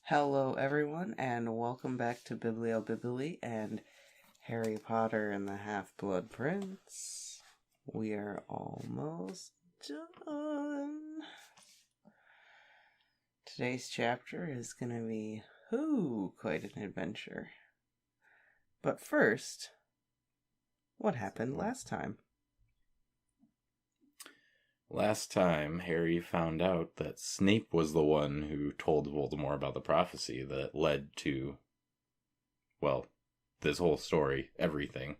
Hello, everyone, and welcome back to Bibliobibli and Harry Potter and the Half-Blood Prince. We are almost done. Today's chapter is going to be, quite an adventure. But first, what happened last time? Last time, Harry found out that Snape was the one who told Voldemort about the prophecy that led to, well, this whole story, everything.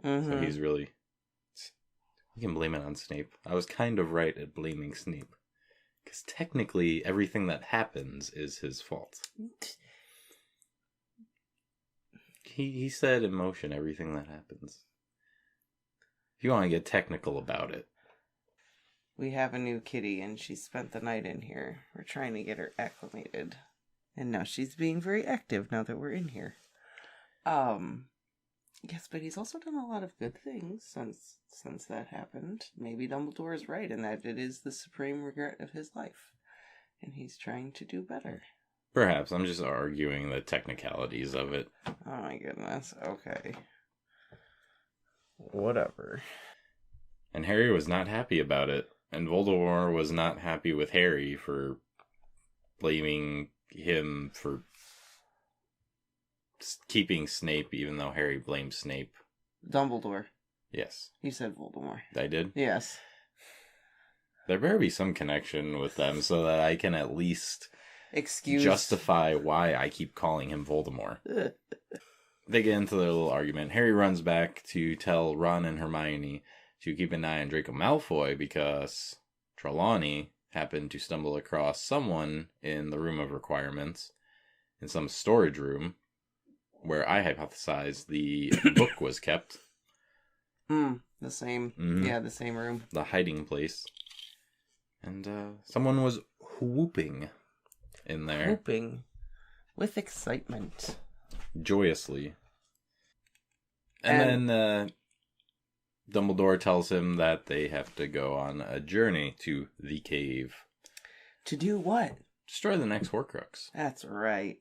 Mm-hmm. So he's really... You can blame it on Snape. I was kind of right at blaming Snape. Because technically, everything that happens is his fault. He set in motion everything that happens. If you want to get technical about it. We have a new kitty, and she spent the night in here. We're trying to get her acclimated. And now she's being very active now that we're in here. Yes, but he's also done a lot of good things since that happened. Maybe Dumbledore is right in that it is the supreme regret of his life. And he's trying to do better. Perhaps. I'm just arguing the technicalities of it. Oh my goodness. Okay. Whatever. And Harry was not happy about it. And Voldemort was not happy with Harry for blaming him for keeping Snape, even though Harry blamed Snape. Dumbledore. Yes. You said Voldemort. I did? Yes. There better be some connection with them so that I can at least justify why I keep calling him Voldemort. They get into their little argument. Harry runs back to tell Ron and Hermione to keep an eye on Draco Malfoy because Trelawney happened to stumble across someone in the Room of Requirements in some storage room where I hypothesized the book was kept. The same. Mm-hmm. Yeah, the same room. The hiding place. And someone was whooping in there. Whooping. With excitement. Joyously. And then Dumbledore tells him that they have to go on a journey to the cave. To do what? Destroy the next Horcrux. That's right.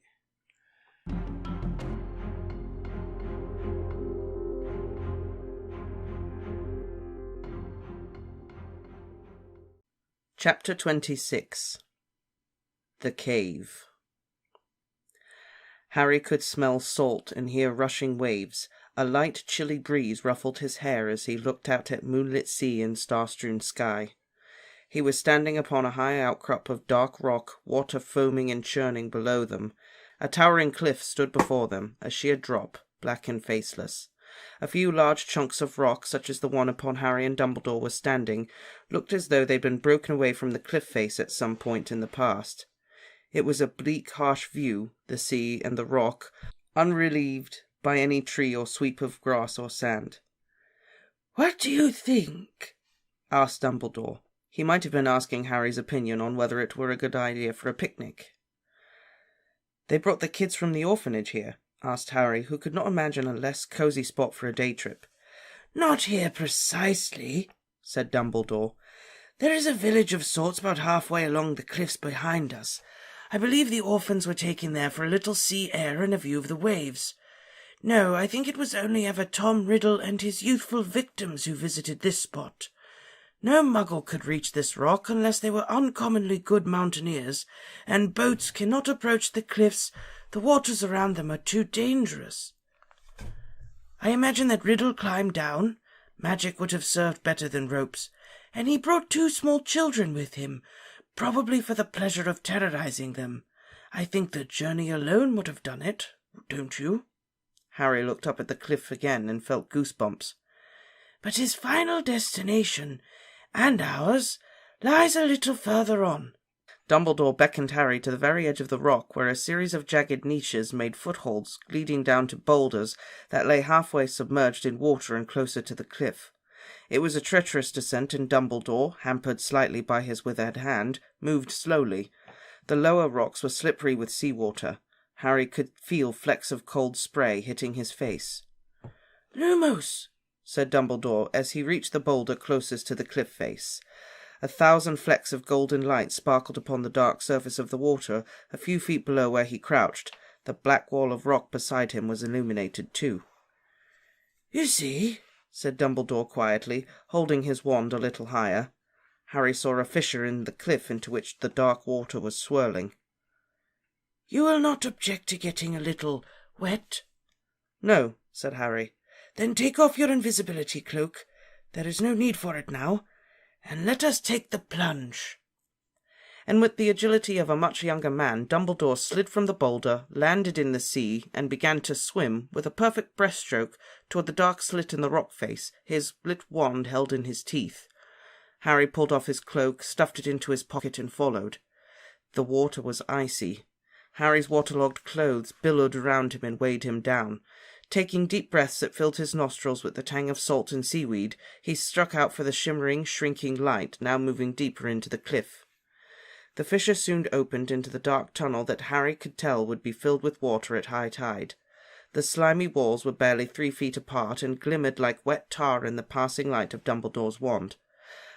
Chapter 26. The Cave. Harry could smell salt and hear rushing waves. A light, chilly breeze ruffled his hair as he looked out at moonlit sea and star-strewn sky. He was standing upon a high outcrop of dark rock, water foaming and churning below them. A towering cliff stood before them, a sheer drop, black and faceless. A few large chunks of rock, such as the one upon Harry and Dumbledore were standing, looked as though they'd been broken away from the cliff face at some point in the past. It was a bleak, harsh view, the sea and the rock, unrelieved by any tree or sweep of grass or sand. "What do you think?" asked Dumbledore. He might have been asking Harry's opinion on whether it were a good idea for a picnic. "They brought the kids from the orphanage here?" asked Harry, who could not imagine a less cosy spot for a day trip. "Not here precisely," said Dumbledore. "There is a village of sorts about halfway along the cliffs behind us. I believe the orphans were taken there for a little sea air and a view of the waves. No, I think it was only ever Tom Riddle and his youthful victims who visited this spot. No Muggle could reach this rock unless they were uncommonly good mountaineers, and boats cannot approach the cliffs. The waters around them are too dangerous. I imagine that Riddle climbed down. Magic would have served better than ropes, and he brought 2 small children with him, probably for the pleasure of terrorizing them. I think the journey alone would have done it, don't you?" Harry looked up at the cliff again and felt goosebumps. "But his final destination, and ours, lies a little further on." Dumbledore beckoned Harry to the very edge of the rock, where a series of jagged niches made footholds leading down to boulders that lay halfway submerged in water and closer to the cliff. It was a treacherous descent, and Dumbledore, hampered slightly by his withered hand, moved slowly. The lower rocks were slippery with seawater. Harry could feel flecks of cold spray hitting his face. "Lumos," said Dumbledore as he reached the boulder closest to the cliff face. 1,000 flecks of golden light sparkled upon the dark surface of the water a few feet below where he crouched. The black wall of rock beside him was illuminated too. "You see," said Dumbledore quietly, holding his wand a little higher. Harry saw a fissure in the cliff into which the dark water was swirling. "You will not object to getting a little wet?" "No," said Harry. "Then take off your invisibility cloak. There is no need for it now. And let us take the plunge." And with the agility of a much younger man, Dumbledore slid from the boulder, landed in the sea, and began to swim, with a perfect breaststroke, toward the dark slit in the rock face, his lit wand held in his teeth. Harry pulled off his cloak, stuffed it into his pocket, and followed. The water was icy. Harry's waterlogged clothes billowed around him and weighed him down. Taking deep breaths that filled his nostrils with the tang of salt and seaweed, he struck out for the shimmering, shrinking light, now moving deeper into the cliff. The fissure soon opened into the dark tunnel that Harry could tell would be filled with water at high tide. The slimy walls were barely 3 feet apart and glimmered like wet tar in the passing light of Dumbledore's wand.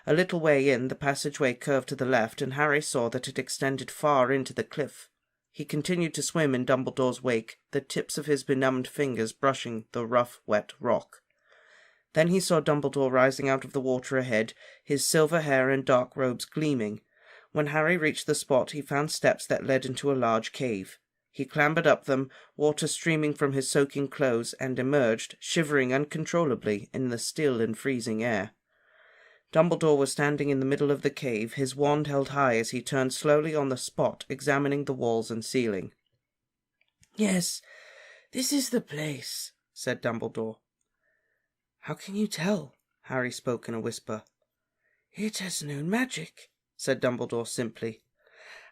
A little way in, the passageway curved to the left, and Harry saw that it extended far into the cliff. He continued to swim in Dumbledore's wake, the tips of his benumbed fingers brushing the rough, wet rock. Then he saw Dumbledore rising out of the water ahead, his silver hair and dark robes gleaming. When Harry reached the spot, he found steps that led into a large cave. He clambered up them, water streaming from his soaking clothes, and emerged, shivering uncontrollably, in the still and freezing air. Dumbledore was standing in the middle of the cave, his wand held high as he turned slowly on the spot, examining the walls and ceiling. "Yes, this is the place," said Dumbledore. "How can you tell?" Harry spoke in a whisper. "It has known magic," said Dumbledore simply.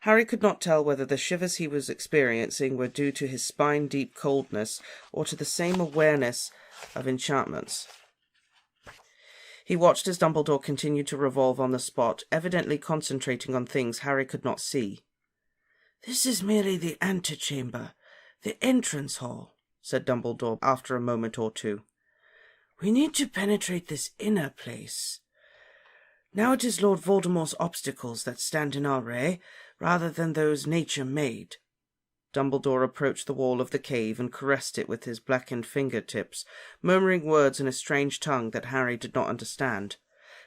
Harry could not tell whether the shivers he was experiencing were due to his spine-deep coldness or to the same awareness of enchantments. He watched as Dumbledore continued to revolve on the spot, evidently concentrating on things Harry could not see. "This is merely the antechamber, the entrance hall," said Dumbledore after a moment or two. "We need to penetrate this inner place. Now it is Lord Voldemort's obstacles that stand in our way, rather than those nature made." Dumbledore approached the wall of the cave and caressed it with his blackened fingertips, murmuring words in a strange tongue that Harry did not understand.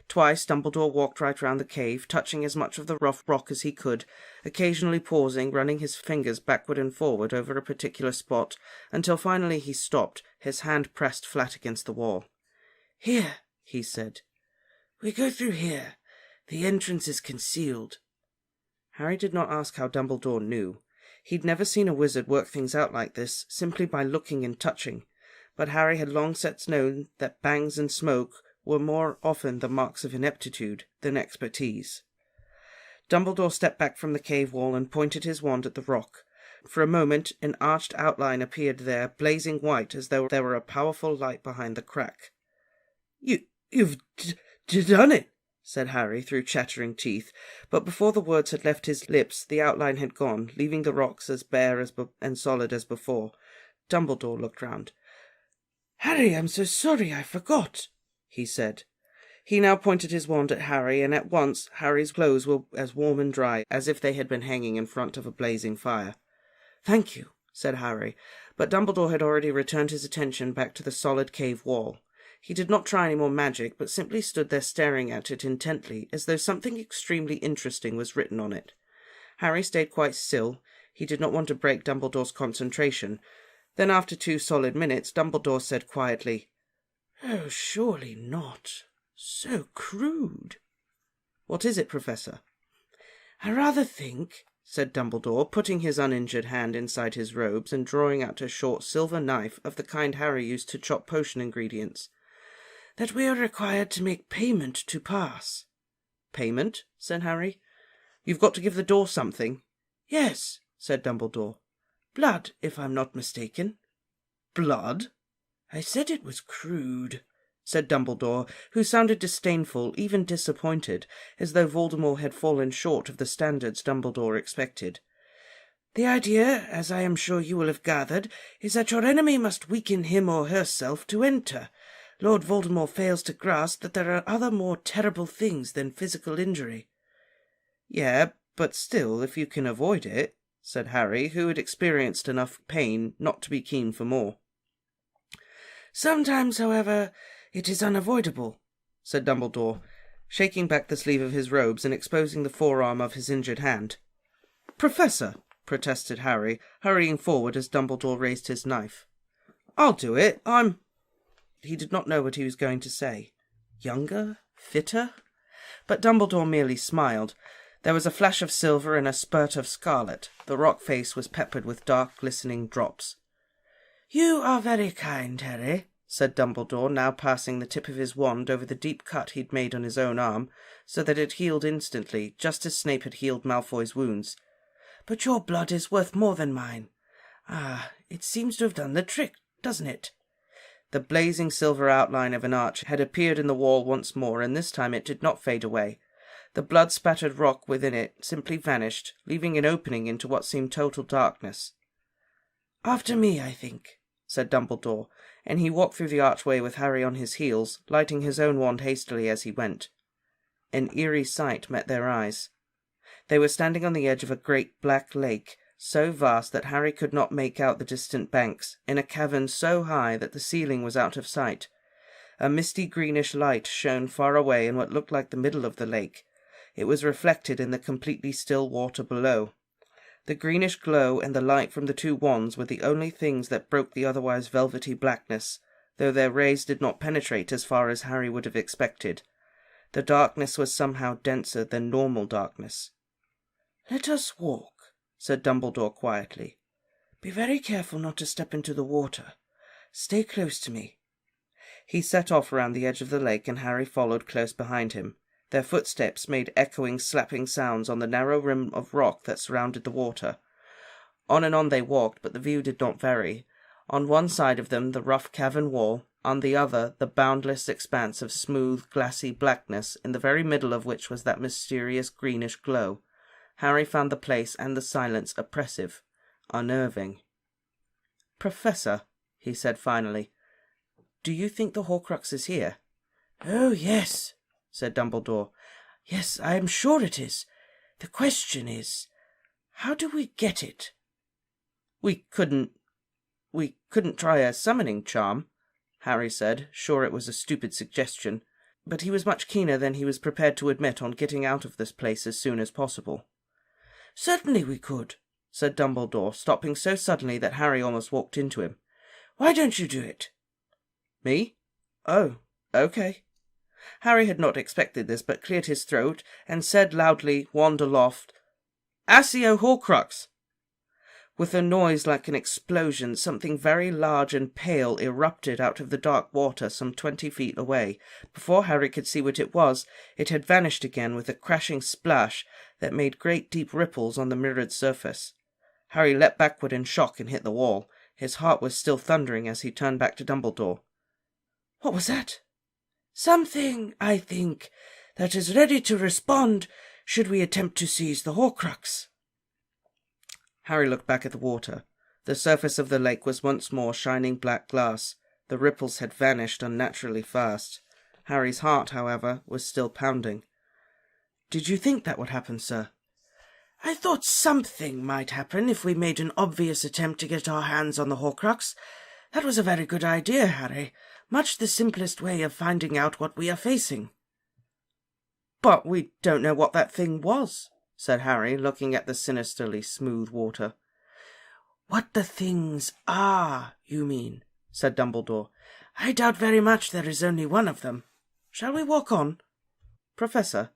Twice Dumbledore walked right round the cave, touching as much of the rough rock as he could, occasionally pausing, running his fingers backward and forward over a particular spot, until finally he stopped, his hand pressed flat against the wall. "Here," he said. "We go through here. The entrance is concealed." Harry did not ask how Dumbledore knew. He'd never seen a wizard work things out like this, simply by looking and touching. But Harry had long since known that bangs and smoke were more often the marks of ineptitude than expertise. Dumbledore stepped back from the cave wall and pointed his wand at the rock. For a moment, an arched outline appeared there, blazing white as though there were a powerful light behind the crack. You've done it," said Harry through chattering teeth, but before the words had left his lips the outline had gone, leaving the rocks as bare and solid as before. Dumbledore looked round. "Harry, I'm so sorry, I forgot," he said. He now pointed his wand at Harry, and at once Harry's clothes were as warm and dry as if they had been hanging in front of a blazing fire. "Thank you," said Harry, but Dumbledore had already returned his attention back to the solid cave wall. He did not try any more magic, but simply stood there staring at it intently, as though something extremely interesting was written on it. Harry stayed quite still. He did not want to break Dumbledore's concentration. Then, after 2 solid minutes, Dumbledore said quietly, "Oh, surely not. So crude." "What is it, Professor?" "I rather think," said Dumbledore, putting his uninjured hand inside his robes and drawing out a short silver knife of the kind Harry used to chop potion ingredients, "that we are required to make payment to pass." "Payment?" said Harry. "You've got to give the door something." "Yes," said Dumbledore. "Blood, if I'm not mistaken." "Blood?" "I said it was crude," said Dumbledore, who sounded disdainful, even disappointed, as though Voldemort had fallen short of the standards Dumbledore expected. "The idea, as I am sure you will have gathered, is that your enemy must weaken him or herself to enter. Lord Voldemort fails to grasp that there are other more terrible things than physical injury." "Yeah, but still, if you can avoid it," said Harry, who had experienced enough pain not to be keen for more. "Sometimes, however, it is unavoidable," said Dumbledore, shaking back the sleeve of his robes and exposing the forearm of his injured hand. "Professor," protested Harry, hurrying forward as Dumbledore raised his knife. "I'll do it. He did not know what he was going to say. Younger? Fitter? But Dumbledore merely smiled. There was a flash of silver and a spurt of scarlet. The rock face was peppered with dark, glistening drops. "You are very kind, Harry," said Dumbledore, now passing the tip of his wand over the deep cut he'd made on his own arm, so that it healed instantly, just as Snape had healed Malfoy's wounds. "But your blood is worth more than mine. Ah, it seems to have done the trick, doesn't it?" The blazing silver outline of an arch had appeared in the wall once more, and this time it did not fade away. The blood-spattered rock within it simply vanished, leaving an opening into what seemed total darkness. "After me, I think," said Dumbledore, and he walked through the archway with Harry on his heels, lighting his own wand hastily as he went. An eerie sight met their eyes. They were standing on the edge of a great black lake, so vast that Harry could not make out the distant banks, in a cavern so high that the ceiling was out of sight. A misty greenish light shone far away in what looked like the middle of the lake. It was reflected in the completely still water below. The greenish glow and the light from the two wands were the only things that broke the otherwise velvety blackness, though their rays did not penetrate as far as Harry would have expected. The darkness was somehow denser than normal darkness. "Let us walk," said Dumbledore quietly. "Be very careful not to step into the water. Stay close to me." He set off around the edge of the lake, and Harry followed close behind him. Their footsteps made echoing, slapping sounds on the narrow rim of rock that surrounded the water. On and on they walked, but the view did not vary. On one side of them the rough cavern wall, on the other the boundless expanse of smooth, glassy blackness, in the very middle of which was that mysterious greenish glow. Harry found the place and the silence oppressive, unnerving. "Professor," he said finally, "do you think the Horcrux is here?" "Oh, yes," said Dumbledore. "Yes, I am sure it is. The question is, how do we get it?" We couldn't try a summoning charm," Harry said, sure it was a stupid suggestion, but he was much keener than he was prepared to admit on getting out of this place as soon as possible. "Certainly we could," said Dumbledore, stopping so suddenly that Harry almost walked into him. "Why don't you do it?" "Me? Oh, okay." Harry had not expected this, but cleared his throat and said loudly, wand aloft, "Accio Horcrux!" With a noise like an explosion, something very large and pale erupted out of the dark water some 20 feet away. Before Harry could see what it was, it had vanished again with a crashing splash that made great deep ripples on the mirrored surface. Harry leapt backward in shock and hit the wall. His heart was still thundering as he turned back to Dumbledore. "What was that?" "Something, I think, that is ready to respond should we attempt to seize the Horcrux." Harry looked back at the water. The surface of the lake was once more shining black glass. The ripples had vanished unnaturally fast. Harry's heart, however, was still pounding. "Did you think that would happen, sir?" "I thought something might happen if we made an obvious attempt to get our hands on the Horcrux. That was a very good idea, Harry. Much the simplest way of finding out what we are facing." "But we don't know what that thing was," said Harry, looking at the sinisterly smooth water. "What the things are, you mean?" said Dumbledore. "I doubt very much there is only one of them. Shall we walk on?" "Professor?"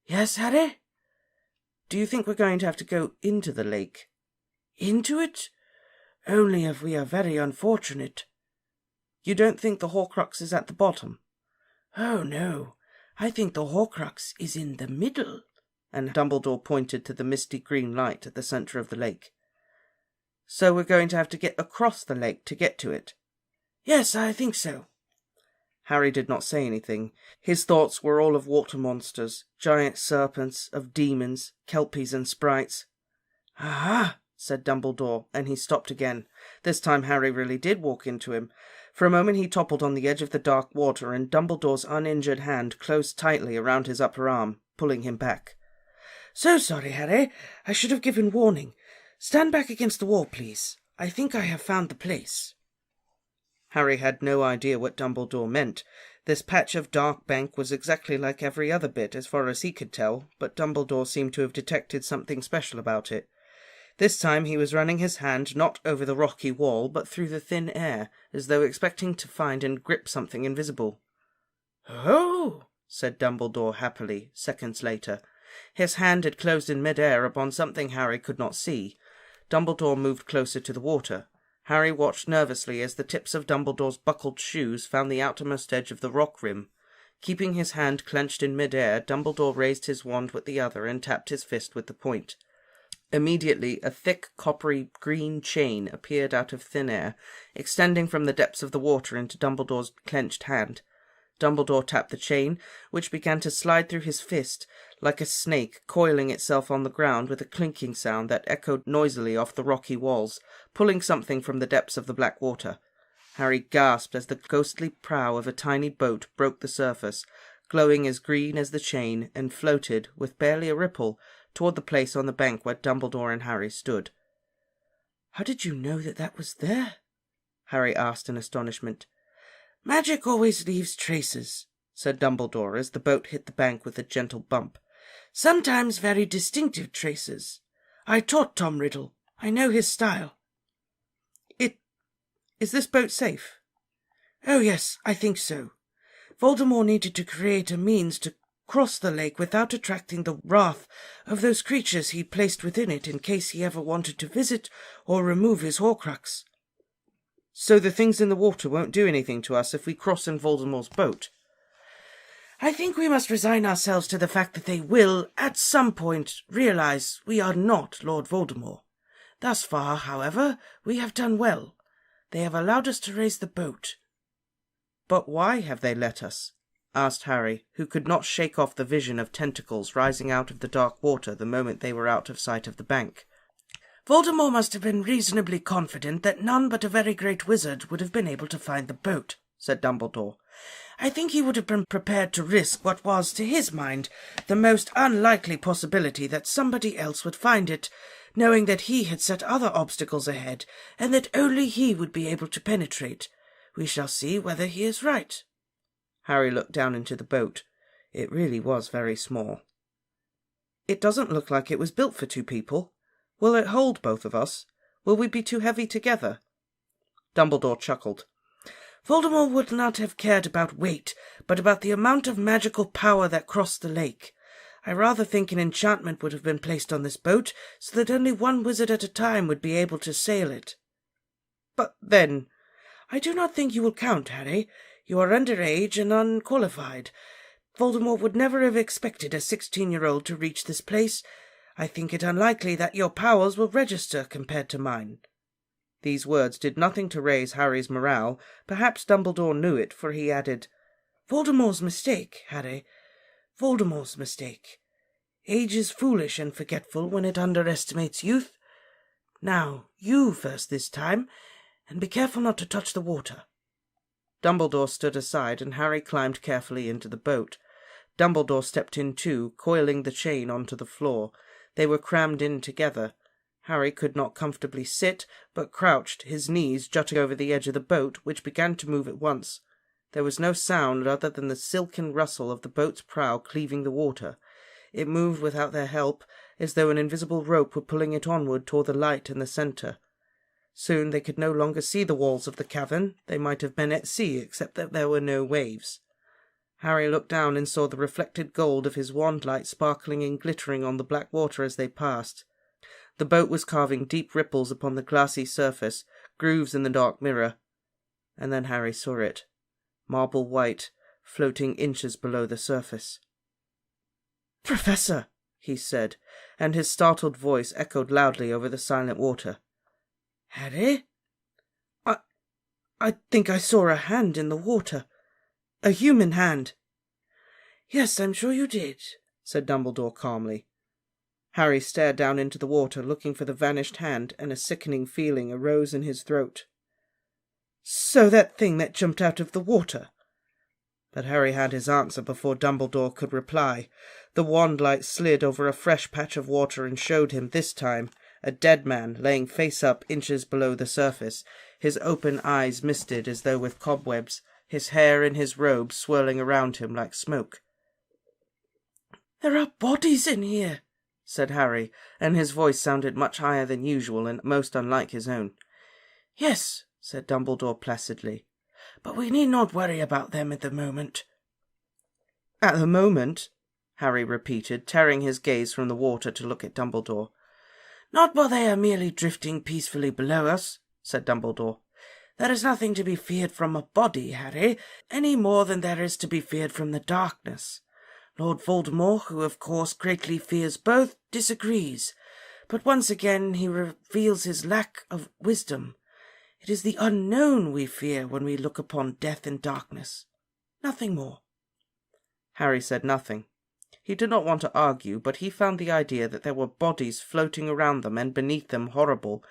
"Yes, Harry?" "Do you think we're going to have to go into the lake?" "Into it? Only if we are very unfortunate." "You don't think the Horcrux is at the bottom?" "Oh, no. I think the Horcrux is in the middle." And Dumbledore pointed to the misty green light at the centre of the lake. "So we're going to have to get across the lake to get to it?" "Yes, I think so." Harry did not say anything. His thoughts were all of water monsters, giant serpents, of demons, kelpies and sprites. "Aha!" said Dumbledore, and he stopped again. This time Harry really did walk into him, For a moment he toppled on the edge of the dark water, and Dumbledore's uninjured hand closed tightly around his upper arm, pulling him back. "So sorry, Harry. I should have given warning. Stand back against the wall, please. I think I have found the place." Harry had no idea what Dumbledore meant. This patch of dark bank was exactly like every other bit, as far as he could tell, but Dumbledore seemed to have detected something special about it. This time he was running his hand not over the rocky wall, but through the thin air, as though expecting to find and grip something invisible. "Oh!" said Dumbledore happily, seconds later. His hand had closed in mid-air upon something Harry could not see. Dumbledore moved closer to the water. Harry watched nervously as the tips of Dumbledore's buckled shoes found the outermost edge of the rock rim. Keeping his hand clenched in mid-air, Dumbledore raised his wand with the other and tapped his fist with the point. Immediately, a thick, coppery green chain appeared out of thin air, extending from the depths of the water into Dumbledore's clenched hand. Dumbledore tapped the chain, which began to slide through his fist, like a snake coiling itself on the ground with a clinking sound that echoed noisily off the rocky walls, pulling something from the depths of the black water. Harry gasped as the ghostly prow of a tiny boat broke the surface, glowing as green as the chain, and floated, with barely a ripple, toward the place on the bank where Dumbledore and Harry stood. "How did you know that was there?" Harry asked in astonishment. "Magic always leaves traces," said Dumbledore as the boat hit the bank with a gentle bump. "Sometimes very distinctive traces. I taught Tom Riddle. I know his style." Is this boat safe?" "Oh yes, I think so. Voldemort needed to create a means to cross the lake without attracting the wrath of those creatures he placed within it in case he ever wanted to visit or remove his Horcrux." "So the things in the water won't do anything to us if we cross in Voldemort's boat?" "I think we must resign ourselves to the fact that they will, at some point, realize we are not Lord Voldemort. Thus far, however, we have done well. They have allowed us to raise the boat." "But why have they let us?" asked Harry, who could not shake off the vision of tentacles rising out of the dark water the moment they were out of sight of the bank. "Voldemort must have been reasonably confident that none but a very great wizard would have been able to find the boat," said Dumbledore. "I think he would have been prepared to risk what was, to his mind, the most unlikely possibility that somebody else would find it, knowing that he had set other obstacles ahead, and that only he would be able to penetrate. We shall see whether he is right." Harry looked down into the boat. It really was very small. "It doesn't look like it was built for two people. Will it hold both of us? Will we be too heavy together?" Dumbledore chuckled. "Voldemort would not have cared about weight, but about the amount of magical power that crossed the lake. I rather think an enchantment would have been placed on this boat, so that only one wizard at a time would be able to sail it." "But then—" "I do not think you will count, Harry. You are under age and unqualified. Voldemort would never have expected a 16-year-old to reach this place. I think it unlikely that your powers will register compared to mine." These words did nothing to raise Harry's morale. Perhaps Dumbledore knew it, for he added, "Voldemort's mistake, Harry. Voldemort's mistake. Age is foolish and forgetful when it underestimates youth. Now, you first this time, and be careful not to touch the water." Dumbledore stood aside, and Harry climbed carefully into the boat. Dumbledore stepped in too, coiling the chain onto the floor. They were crammed in together. Harry could not comfortably sit, but crouched, his knees jutting over the edge of the boat, which began to move at once. There was no sound other than the silken rustle of the boat's prow cleaving the water. It moved without their help, as though an invisible rope were pulling it onward toward the light in the centre. Soon they could no longer see the walls of the cavern. They might have been at sea, except that there were no waves. Harry looked down and saw the reflected gold of his wand light sparkling and glittering on the black water as they passed. The boat was carving deep ripples upon the glassy surface, grooves in the dark mirror. And then Harry saw it, marble white, floating inches below the surface. "Professor!" he said, and his startled voice echoed loudly over the silent water. "Harry? I think I saw a hand in the water. A human hand." "Yes, I'm sure you did," said Dumbledore calmly. Harry stared down into the water, looking for the vanished hand, and a sickening feeling arose in his throat. So that thing that jumped out of the water. But Harry had his answer before Dumbledore could reply. The wand light slid over a fresh patch of water and showed him, this time, a dead man laying face up inches below the surface, his open eyes misted as though with cobwebs, his hair in his robe swirling around him like smoke. "There are bodies in here," said Harry, and his voice sounded much higher than usual and most unlike his own. "Yes," said Dumbledore placidly, "but we need not worry about them at the moment." "At the moment?" Harry repeated, tearing his gaze from the water to look at Dumbledore. "Not while they are merely drifting peacefully below us," said Dumbledore. "There is nothing to be feared from a body, Harry, any more than there is to be feared from the darkness. Lord Voldemort, who of course greatly fears both, disagrees, but once again he reveals his lack of wisdom. It is the unknown we fear when we look upon death and darkness. Nothing more." Harry said nothing. He did not want to argue, but he found the idea that there were bodies floating around them and beneath them horrible,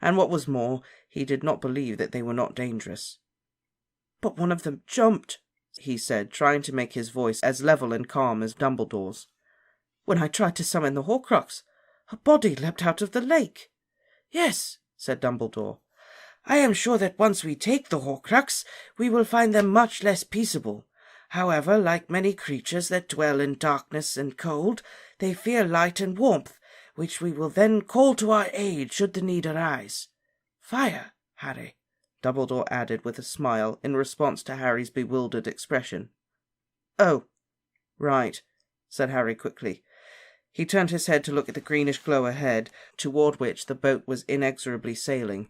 and what was more, he did not believe that they were not dangerous. "But one of them jumped," he said, trying to make his voice as level and calm as Dumbledore's. "When I tried to summon the Horcrux, a body leapt out of the lake." "Yes," said Dumbledore. "I am sure that once we take the Horcrux, we will find them much less peaceable. However, like many creatures that dwell in darkness and cold, they fear light and warmth, which we will then call to our aid should the need arise. Fire, Harry," Dumbledore added with a smile in response to Harry's bewildered expression. "Oh, right," said Harry quickly. He turned his head to look at the greenish glow ahead, toward which the boat was inexorably sailing.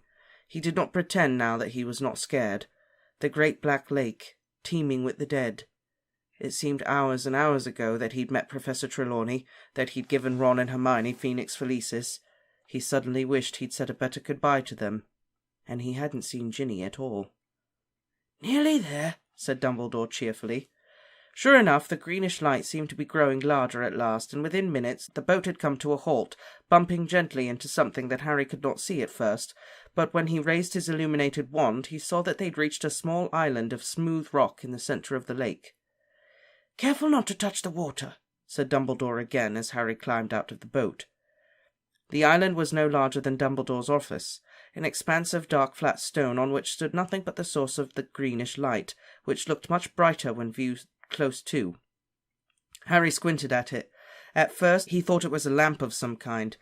He did not pretend now that he was not scared. The great black lake, teeming with the dead. It seemed hours and hours ago that he'd met Professor Trelawney, that he'd given Ron and Hermione Phoenix Felicis. He suddenly wished he'd said a better goodbye to them. And he hadn't seen Ginny at all. "Nearly there," said Dumbledore cheerfully. Sure enough, the greenish light seemed to be growing larger at last, and within minutes the boat had come to a halt, bumping gently into something that Harry could not see at first, but when he raised his illuminated wand he saw that they'd reached a small island of smooth rock in the centre of the lake. "Careful not to touch the water," said Dumbledore again as Harry climbed out of the boat. The island was no larger than Dumbledore's office, an expanse of dark flat stone on which stood nothing but the source of the greenish light, which looked much brighter when viewed close to. Harry squinted at it. At first he thought it was a lamp of some kind,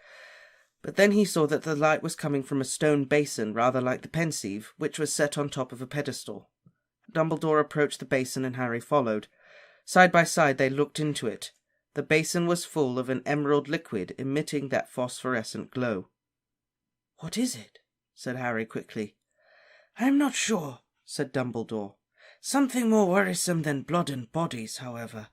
but then he saw that the light was coming from a stone basin rather like the Pensieve, which was set on top of a pedestal. Dumbledore approached the basin and Harry followed. Side by side they looked into it. The basin was full of an emerald liquid emitting that phosphorescent glow. "What is it?" said Harry quickly. "I am not sure," said Dumbledore. "Something more worrisome than blood and bodies, however."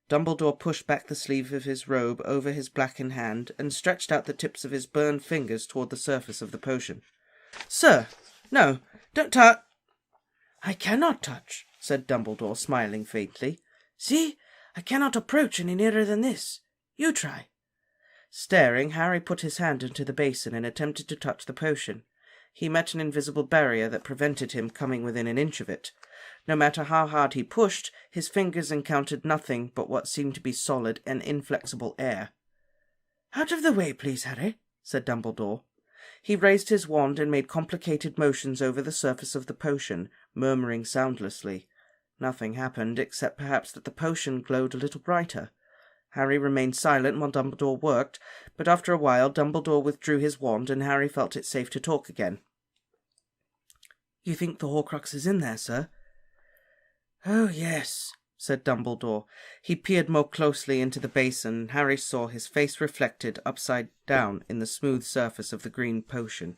Dumbledore pushed back the sleeve of his robe over his blackened hand and stretched out the tips of his burned fingers toward the surface of the potion. "Sir, no, don't touch." "I cannot touch," said Dumbledore, smiling faintly. "See, I cannot approach any nearer than this. You try." Staring, Harry put his hand into the basin and attempted to touch the potion. He met an invisible barrier that prevented him coming within an inch of it. No matter how hard he pushed, his fingers encountered nothing but what seemed to be solid and inflexible air. "Out of the way, please, Harry," said Dumbledore. He raised his wand and made complicated motions over the surface of the potion, murmuring soundlessly. Nothing happened, except perhaps that the potion glowed a little brighter. Harry remained silent while Dumbledore worked, but after a while Dumbledore withdrew his wand and Harry felt it safe to talk again. "You think the Horcrux is in there, sir?" "Oh, yes," said Dumbledore. He peered more closely into the basin, and Harry saw his face reflected upside down in the smooth surface of the green potion.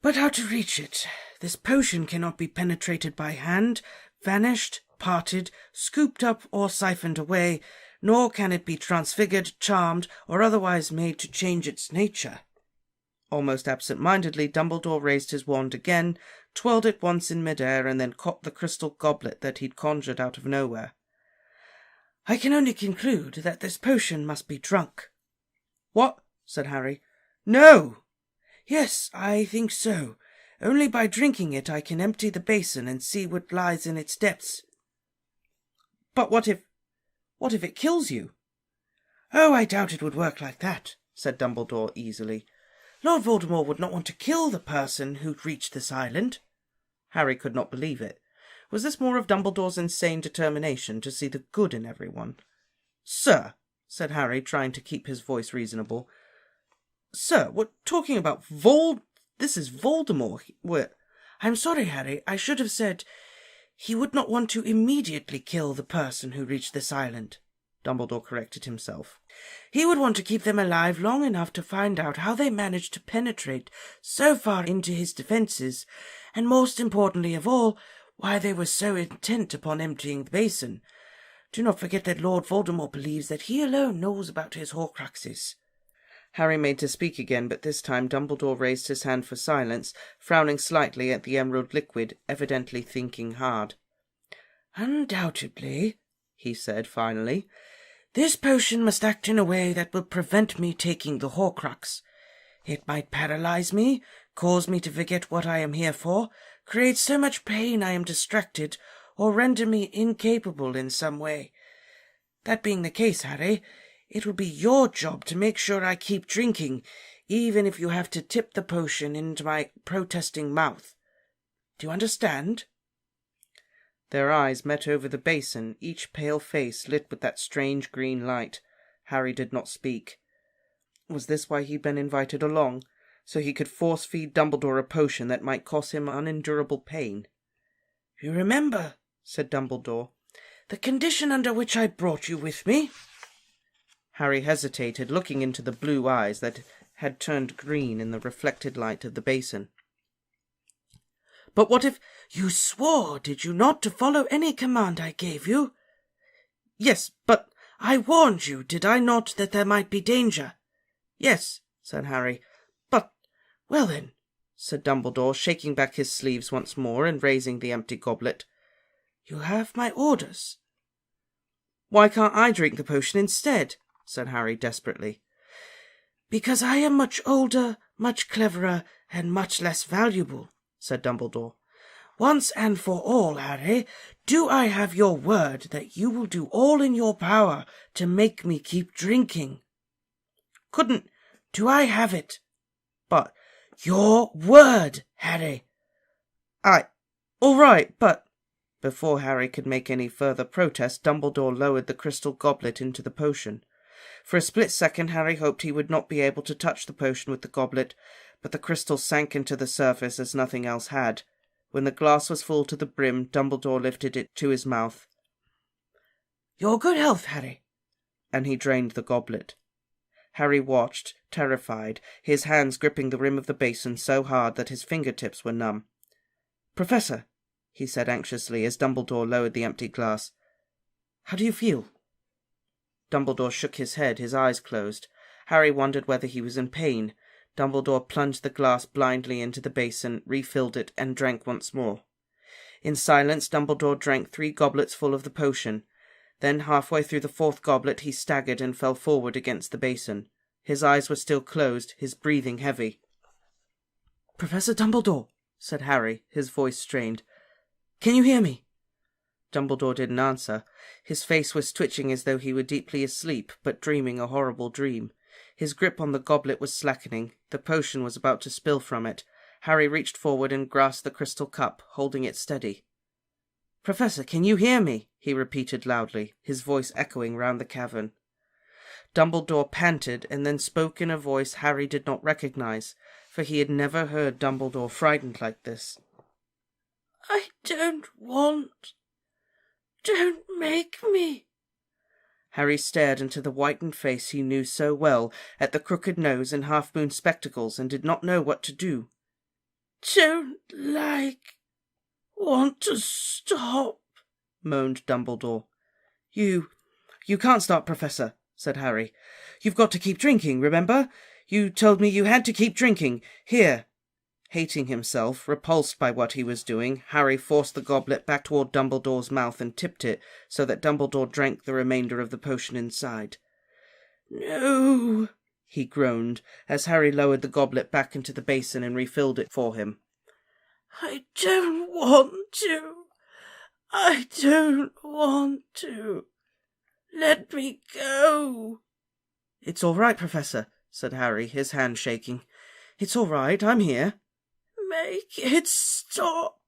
"But how to reach it? This potion cannot be penetrated by hand, vanished, parted, scooped up, or siphoned away, nor can it be transfigured, charmed, or otherwise made to change its nature." Almost absent-mindedly, Dumbledore raised his wand again, twirled it once in mid-air, and then caught the crystal goblet that he'd conjured out of nowhere. "I can only conclude that this potion must be drunk." "What?" said Harry. "No!" "Yes, I think so. Only by drinking it I can empty the basin and see what lies in its depths." "But what if it kills you?" "Oh, I doubt it would work like that," said Dumbledore easily. "Lord Voldemort would not want to kill the person who'd reached this island." Harry could not believe it. Was this more of Dumbledore's insane determination to see the good in everyone? "Sir," said Harry, trying to keep his voice reasonable. "Sir, we're talking about This is Voldemort. I'm sorry, Harry. I should have said he would not want to immediately kill the person who reached this island." Dumbledore corrected himself. "He would want to keep them alive long enough to find out how they managed to penetrate so far into his defences, and most importantly of all, why they were so intent upon emptying the basin. Do not forget that Lord Voldemort believes that he alone knows about his Horcruxes." Harry made to speak again, but this time Dumbledore raised his hand for silence, frowning slightly at the emerald liquid, evidently thinking hard. "Undoubtedly," he said finally, "this potion must act in a way that will prevent me taking the Horcrux. It might paralyze me, cause me to forget what I am here for, create so much pain I am distracted, or render me incapable in some way. That being the case, Harry, it will be your job to make sure I keep drinking, even if you have to tip the potion into my protesting mouth. Do you understand?" Their eyes met over the basin, each pale face lit with that strange green light. Harry did not speak. Was this why he'd been invited along? So he could force-feed Dumbledore a potion that might cause him unendurable pain? "You remember," said Dumbledore, "the condition under which I brought you with me?" Harry hesitated, looking into the blue eyes that had turned green in the reflected light of the basin. "But what if—" "You swore, did you not, to follow any command I gave you?" "Yes, but—" "I warned you, did I not, that there might be danger?" "Yes," said Harry, "but—" "Well then," said Dumbledore, shaking back his sleeves once more and raising the empty goblet, "you have my orders." "Why can't I drink the potion instead?" said Harry desperately. "Because I am much older, much cleverer, and much less valuable," said Dumbledore. "Once and for all, Harry, do I have your word that you will do all in your power to make me keep drinking?" "Do I have it?" "But—" "Your word, Harry!" "All right, but—" Before Harry could make any further protest, Dumbledore lowered the crystal goblet into the potion. For a split second Harry hoped he would not be able to touch the potion with the goblet, but the crystal sank into the surface as nothing else had. When the glass was full to the brim, Dumbledore lifted it to his mouth. "Your good health, Harry!" And he drained the goblet. Harry watched, terrified, his hands gripping the rim of the basin so hard that his fingertips were numb. "Professor," he said anxiously as Dumbledore lowered the empty glass, "how do you feel?" Dumbledore shook his head, his eyes closed. Harry wondered whether he was in pain. Dumbledore plunged the glass blindly into the basin, refilled it, and drank once more. In silence, Dumbledore drank 3 goblets full of the potion. Then, halfway through the 4th goblet, he staggered and fell forward against the basin. His eyes were still closed, his breathing heavy. "Professor Dumbledore," said Harry, his voice strained. "Can you hear me?" Dumbledore didn't answer. His face was twitching as though he were deeply asleep, but dreaming a horrible dream. His grip on the goblet was slackening. The potion was about to spill from it. Harry reached forward and grasped the crystal cup, holding it steady. "Professor, can you hear me?" he repeated loudly, his voice echoing round the cavern. Dumbledore panted and then spoke in a voice Harry did not recognize, for he had never heard Dumbledore frightened like this. "I don't want. Don't make me." Harry stared into the whitened face he knew so well, at the crooked nose and half-moon spectacles, and did not know what to do. Want to stop," moaned Dumbledore. You can't stop, Professor," said Harry. "You've got to keep drinking, remember? You told me you had to keep drinking. Here." Hating himself, repulsed by what he was doing, Harry forced the goblet back toward Dumbledore's mouth and tipped it so that Dumbledore drank the remainder of the potion inside. "No," he groaned, as Harry lowered the goblet back into the basin and refilled it for him. I don't want to. I don't want to. Let me go. It's all right, Professor, said Harry, his hand shaking. It's all right, I'm here. Make it stop.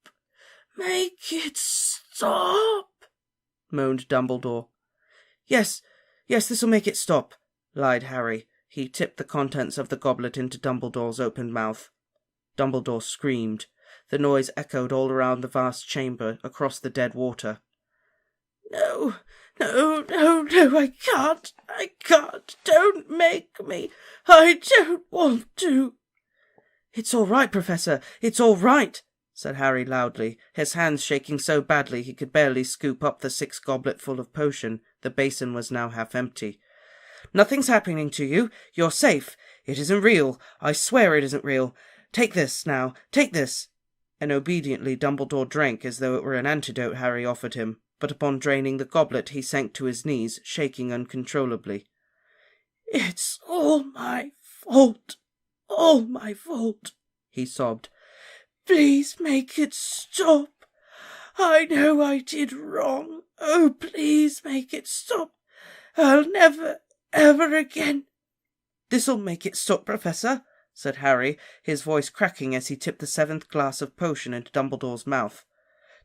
Make it stop, moaned Dumbledore. Yes, this'll make it stop, lied Harry. He tipped the contents of the goblet into Dumbledore's open mouth. Dumbledore screamed. The noise echoed all around the vast chamber, across the dead water. No, I can't, don't make me. I don't want to. It's all right, Professor, it's all right, said Harry loudly, his hands shaking so badly he could barely scoop up the 6 gobletful of potion. The basin was now half empty. Nothing's happening to you. You're safe. It isn't real. I swear it isn't real. Take this, now. Take this. And obediently Dumbledore drank as though it were an antidote Harry offered him, but upon draining the goblet he sank to his knees, shaking uncontrollably. It's all my fault. All my fault, he sobbed. Please make it stop. I know I did wrong. Oh, please make it stop. I'll never, ever again. This'll make it stop, Professor, said Harry, his voice cracking as he tipped the 7th glass of potion into Dumbledore's mouth.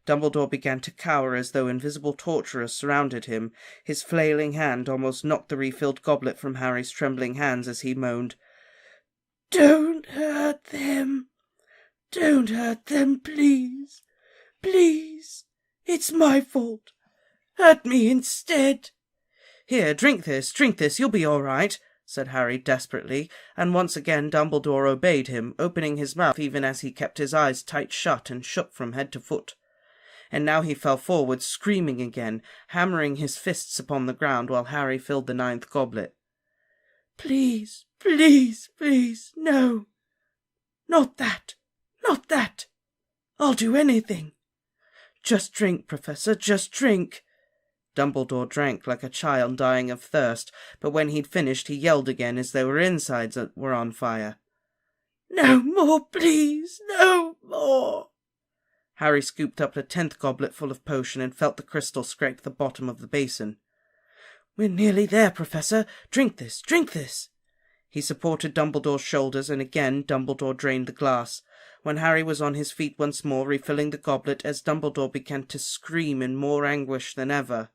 Dumbledore began to cower as though invisible torturers surrounded him. His flailing hand almost knocked the refilled goblet from Harry's trembling hands as he moaned, Don't hurt them. Don't hurt them, please. Please. It's my fault. Hurt me instead. Here, drink this, you'll be all right, said Harry desperately, and once again Dumbledore obeyed him, opening his mouth even as he kept his eyes tight shut and shook from head to foot. And now he fell forward, screaming again, hammering his fists upon the ground while Harry filled the 9th goblet. Please, please, please, no. Not that. Not that. I'll do anything. Just drink, Professor, just drink. Dumbledore drank like a child dying of thirst, but when he'd finished he yelled again as though his insides were on fire. No more, please, no more. Harry scooped up the 10th goblet full of potion and felt the crystal scrape the bottom of the basin. We're nearly there, Professor. Drink this, drink this. He supported Dumbledore's shoulders, and again Dumbledore drained the glass. When Harry was on his feet once more, refilling the goblet, as Dumbledore began to scream in more anguish than ever.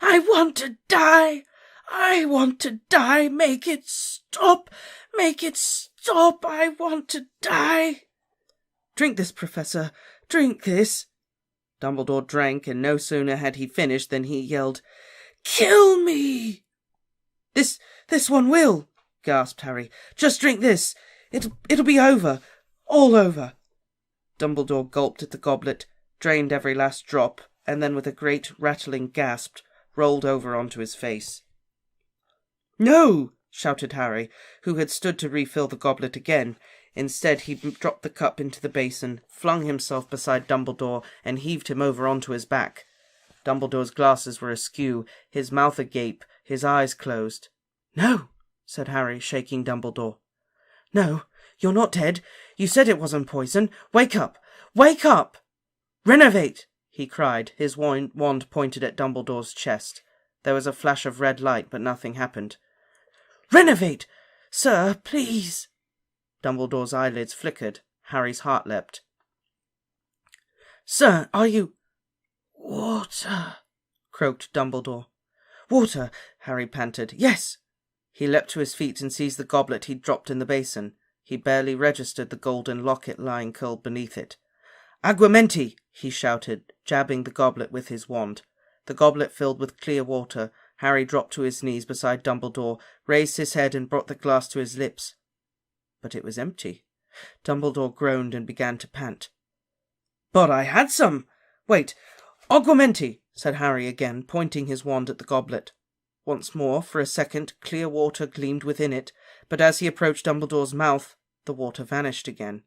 I want to die! I want to die! Make it stop! Make it stop! I want to die! Drink this, Professor. Drink this. Dumbledore drank, and no sooner had he finished than he yelled, Kill me! This one will, gasped Harry. Just drink this. It'll be over. All over. Dumbledore gulped at the goblet, drained every last drop, and then with a great rattling gasp, rolled over onto his face. No! Shouted Harry, who had stood to refill the goblet again. Instead, he dropped the cup into the basin, flung himself beside Dumbledore, and heaved him over onto his back. Dumbledore's glasses were askew, his mouth agape, his eyes closed. No, said Harry, shaking Dumbledore. No, you're not dead. You said it wasn't poison. Wake up! Wake up! Renovate! He cried, his wand pointed at Dumbledore's chest. There was a flash of red light, but nothing happened. Renovate! Sir, please! Dumbledore's eyelids flickered. Harry's heart leapt. Sir, are you... Water, croaked Dumbledore. Water, Harry panted. Yes. He leapt to his feet and seized the goblet he'd dropped in the basin. He barely registered the golden locket lying curled beneath it. Aguamenti! He shouted, jabbing the goblet with his wand. The goblet filled with clear water. Harry dropped to his knees beside Dumbledore, raised his head and brought the glass to his lips. But it was empty. Dumbledore groaned and began to pant. But I had some! Wait, Aguamenti! Said Harry again, pointing his wand at the goblet. Once more, for a second, clear water gleamed within it, but as he approached Dumbledore's mouth, the water vanished again.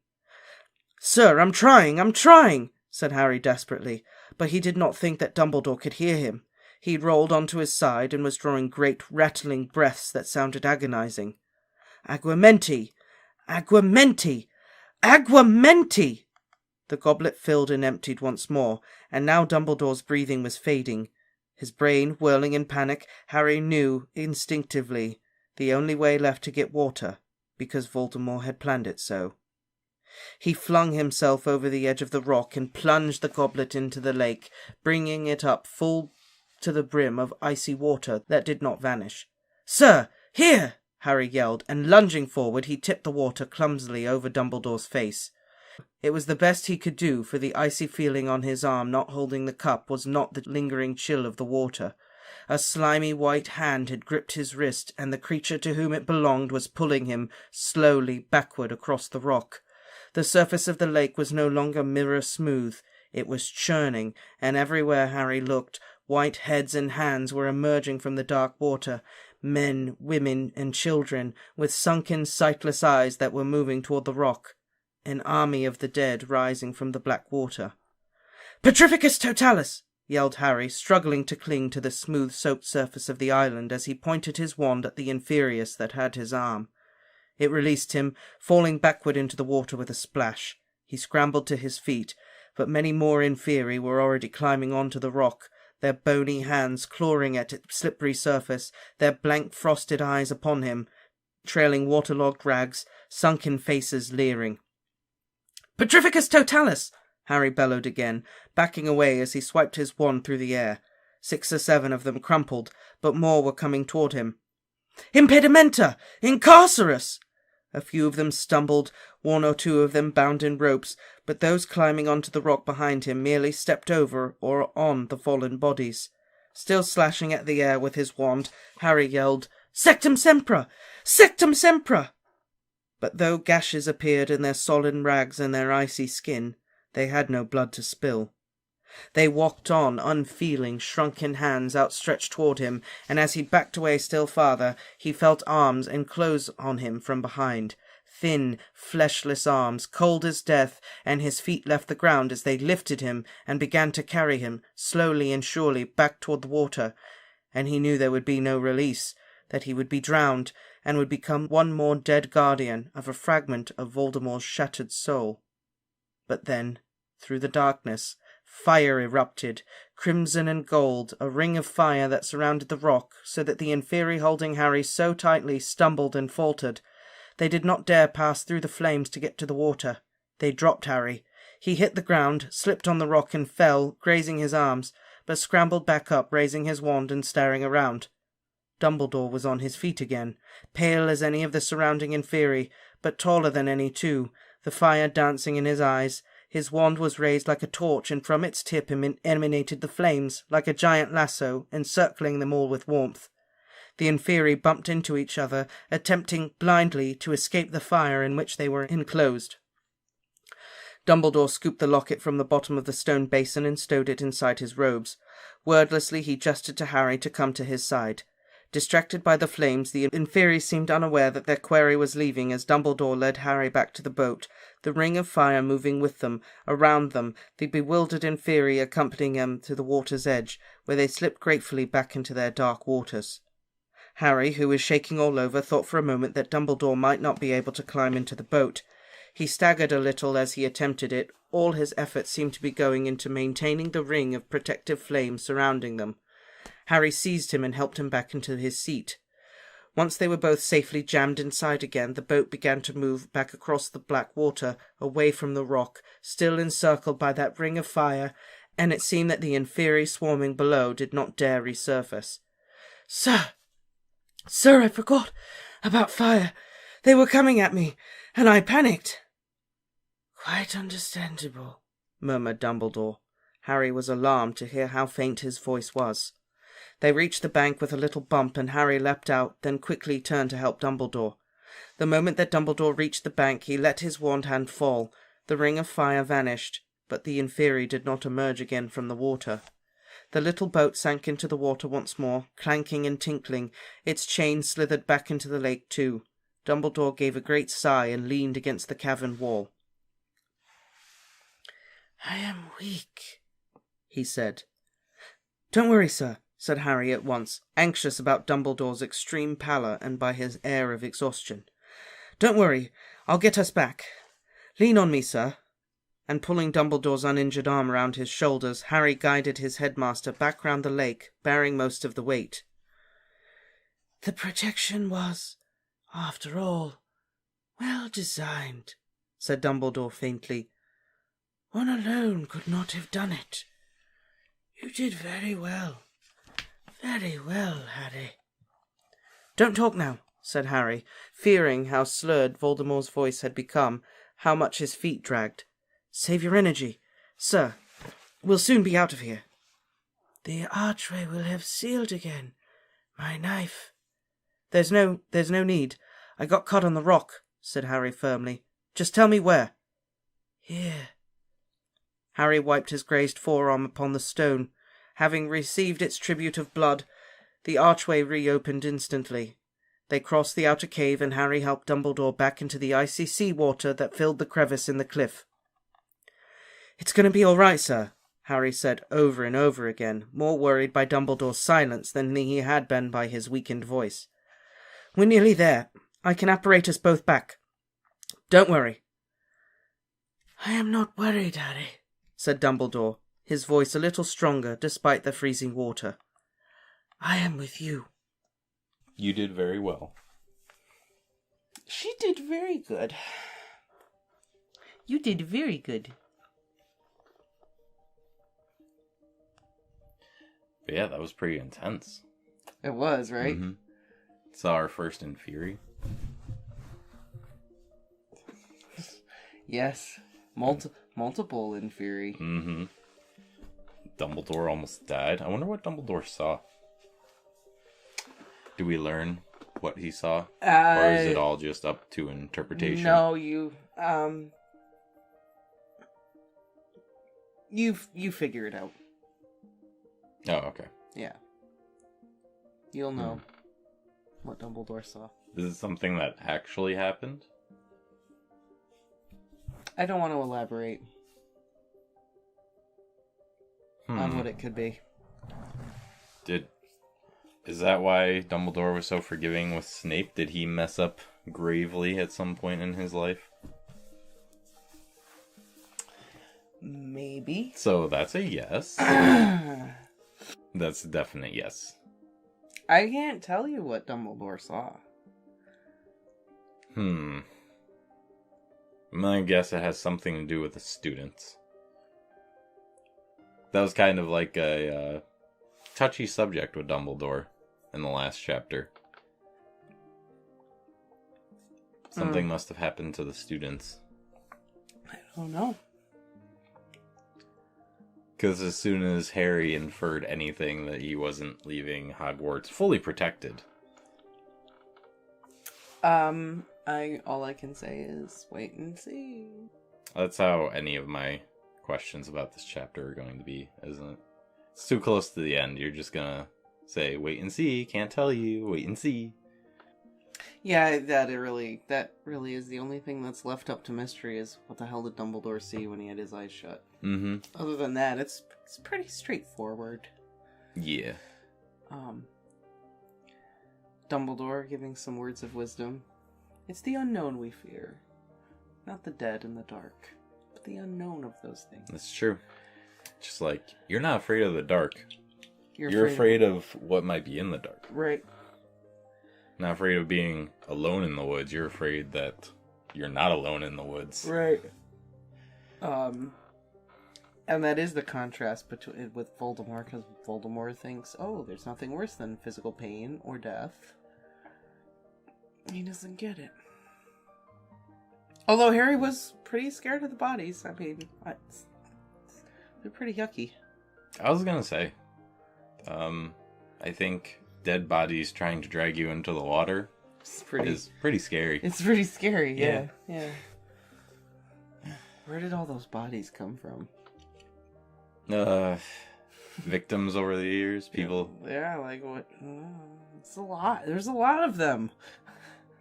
Sir, I'm trying, said Harry desperately, but he did not think that Dumbledore could hear him. He rolled onto his side and was drawing great rattling breaths that sounded agonizing. Aguamenti! Aguamenti! Aguamenti! The goblet filled and emptied once more, and now Dumbledore's breathing was fading. His brain whirling in panic, Harry knew instinctively the only way left to get water, because Voldemort had planned it so. He flung himself over the edge of the rock and plunged the goblet into the lake, bringing it up full to the brim of icy water that did not vanish. "Sir, here!" Harry yelled, and lunging forward he tipped the water clumsily over Dumbledore's face. It was the best he could do, for the icy feeling on his arm not holding the cup was not the lingering chill of the water. A slimy white hand had gripped his wrist, and the creature to whom it belonged was pulling him slowly backward across the rock. The surface of the lake was no longer mirror smooth. It was churning, and everywhere Harry looked, white heads and hands were emerging from the dark water. Men, women, and children, with sunken, sightless eyes that were moving toward the rock. An army of the dead rising from the black water. "Petrificus Totalis!" yelled Harry, struggling to cling to the smooth-soaked surface of the island as he pointed his wand at the Inferius that had his arm. It released him, falling backward into the water with a splash. He scrambled to his feet, but many more Inferi were already climbing onto the rock, their bony hands clawing at its slippery surface, their blank frosted eyes upon him, trailing waterlogged rags, sunken faces leering. "Petrificus Totalis!" Harry bellowed again, backing away as he swiped his wand through the air. 6 or 7 of them crumpled, but more were coming toward him. "Impedimenta! Incarcerus!" A few of them stumbled, 1 or 2 of them bound in ropes, but those climbing onto the rock behind him merely stepped over or on the fallen bodies. Still slashing at the air with his wand, Harry yelled, "Sectum Sempra! Sectum Sempra!" But though gashes appeared in their solid rags and their icy skin, they had no blood to spill. They walked on, unfeeling, shrunken hands outstretched toward him, and as he backed away still farther, he felt arms enclose on him from behind. Thin, fleshless arms, cold as death, and his feet left the ground as they lifted him and began to carry him, slowly and surely, back toward the water. And he knew there would be no release, that he would be drowned, and would become one more dead guardian of a fragment of Voldemort's shattered soul. But then, through the darkness, fire erupted, crimson and gold, a ring of fire that surrounded the rock, so that the Inferi holding Harry so tightly stumbled and faltered. They did not dare pass through the flames to get to the water. They dropped Harry. He hit the ground, slipped on the rock and fell, grazing his arms, but scrambled back up, raising his wand and staring around. Dumbledore was on his feet again, pale as any of the surrounding Inferi, but taller than any too, the fire dancing in his eyes. His wand was raised like a torch, and from its tip emanated the flames, like a giant lasso, encircling them all with warmth. The Inferi bumped into each other, attempting blindly to escape the fire in which they were enclosed. Dumbledore scooped the locket from the bottom of the stone basin and stowed it inside his robes. Wordlessly he gestured to Harry to come to his side. Distracted by the flames, the Inferi seemed unaware that their quarry was leaving as Dumbledore led Harry back to the boat, the ring of fire moving with them, around them, the bewildered Inferi accompanying them to the water's edge, where they slipped gratefully back into their dark waters. Harry, who was shaking all over, thought for a moment that Dumbledore might not be able to climb into the boat. He staggered a little as he attempted it. All his efforts seemed to be going into maintaining the ring of protective flame surrounding them. Harry seized him and helped him back into his seat. Once they were both safely jammed inside again, the boat began to move back across the black water, away from the rock, still encircled by that ring of fire, and it seemed that the Inferi swarming below did not dare resurface. Sir, I forgot about fire. They were coming at me, and I panicked." "Quite understandable," murmured Dumbledore. Harry was alarmed to hear how faint his voice was. They reached the bank with a little bump, and Harry leapt out, then quickly turned to help Dumbledore. The moment that Dumbledore reached the bank, he let his wand hand fall. The ring of fire vanished, but the Inferi did not emerge again from the water. The little boat sank into the water once more, clanking and tinkling. Its chain slithered back into the lake too. Dumbledore gave a great sigh and leaned against the cavern wall. "I am weak," he said. "Don't worry, sir," said Harry at once, anxious about Dumbledore's extreme pallor and by his air of exhaustion. "Don't worry, I'll get us back. Lean on me, sir. And pulling Dumbledore's uninjured arm around his shoulders, Harry guided his headmaster back round the lake, bearing most of the weight. The protection was, after all, well designed, said Dumbledore faintly. One alone could not have done it. You did very well. Very well, Harry. Don't talk now, said Harry, fearing how slurred Voldemort's voice had become, how much his feet dragged. Save your energy. Sir, we'll soon be out of here. The archway will have sealed again. My knife. There's no need. I got caught on the rock, said Harry firmly. Just tell me where. Here. Harry wiped his grazed forearm upon the stone. Having received its tribute of blood, the archway reopened instantly. They crossed the outer cave, and Harry helped Dumbledore back into the icy sea water that filled the crevice in the cliff. It's going to be all right, sir, Harry said over and over again, more worried by Dumbledore's silence than he had been by his weakened voice. We're nearly there. I can apparate us both back. Don't worry. I am not worried, Harry, said Dumbledore, his voice a little stronger despite the freezing water. I am with you. You did very well. She did very good. You did very good. But yeah, that was pretty intense. It was, right? Mm-hmm. Saw our first in Fury. Yes. Multiple in Fury. Mm-hmm. Dumbledore almost died. I wonder what Dumbledore saw. Do we learn what he saw? Or is it all just up to interpretation? No, you figure it out. Oh, okay. Yeah. You'll know what Dumbledore saw. Is it something that actually happened? I don't want to elaborate on what it could be. Is that why Dumbledore was so forgiving with Snape? Did he mess up gravely at some point in his life? Maybe. So that's a yes. That's a definite yes. I can't tell you what Dumbledore saw. I'm gonna guess it has something to do with the students. That was kind of like a touchy subject with Dumbledore in the last chapter. Something must have happened to the students. I don't know. Because as soon as Harry inferred anything that he wasn't leaving Hogwarts fully protected. All I can say is wait and see. That's how any of my questions about this chapter are going to be, isn't it? It's too close to the end. You're just gonna say, wait and see, can't tell you, wait and see. Yeah, that really is the only thing that's left up to mystery is what the hell did Dumbledore see when he had his eyes shut? Mm-hmm. Other than that, it's pretty straightforward. Yeah. Dumbledore giving some words of wisdom. It's the unknown we fear. Not the dead and the dark, but the unknown of those things. That's true. Just like, you're not afraid of the dark. You're afraid of what might be in the dark. Right. Not afraid of being alone in the woods. You're afraid that you're not alone in the woods. Right. And that is the contrast with Voldemort, because Voldemort thinks, oh, there's nothing worse than physical pain or death. He doesn't get it. Although Harry was pretty scared of the bodies. I mean, they're pretty yucky. I was gonna say, I think dead bodies trying to drag you into the water is pretty scary. It's pretty scary, yeah. Where did all those bodies come from? Victims over the years, people. Yeah, like what? It's a lot. There's a lot of them.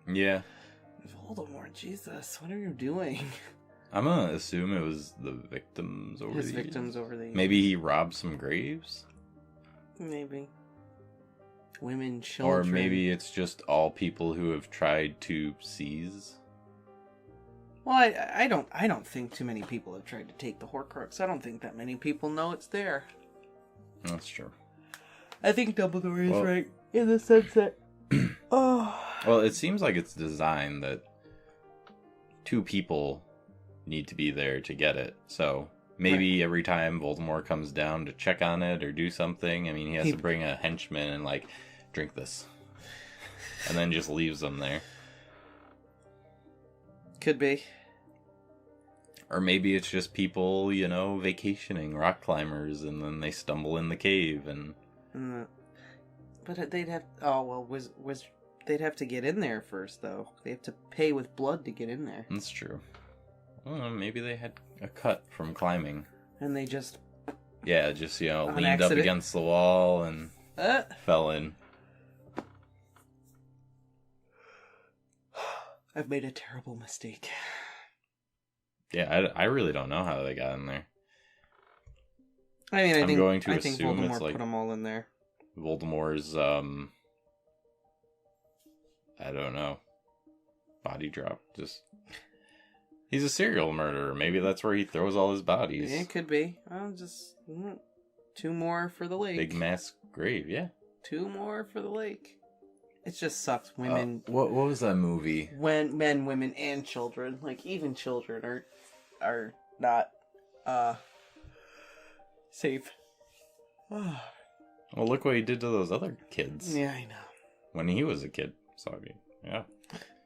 Yeah. Voldemort, Jesus, what are you doing? I'm gonna assume it was the victims over the years. Victims over the years. Maybe he robbed some graves? Maybe. Women, children. Or maybe it's just all people who have tried to seize. Well, I don't think too many people have tried to take the Horcrux. I don't think that many people know it's there. That's true. I think Dumbledore is right in the sense that... Well, it seems like it's designed that 2 people need to be there to get it. So maybe every time Voldemort comes down to check on it or do something, I mean, he has to bring a henchman and, like, drink this. And then just leaves them there. Could be. Or maybe it's just people, you know, vacationing, rock climbers, and then they stumble in the cave and... But they'd have... Oh, well, they'd have to get in there first, though. They have to pay with blood to get in there. That's true. Well, maybe they had a cut from climbing. And they just... Yeah, just, you know, leaned up against the wall and fell in. I've made a terrible mistake. Yeah, I really don't know how they got in there. I mean, I think assume Voldemort it's like put them all in there. Voldemort's, I don't know, body drop. Just, he's a serial murderer. Maybe that's where he throws all his bodies. It could be. Just 2 more for the lake. Big mass grave, yeah. 2 more for the lake. It just sucks. Women. What was that movie? When men, women, and children, like even children, are not safe. Well, look what he did to those other kids. Yeah, I know. When he was a kid, so I mean, yeah.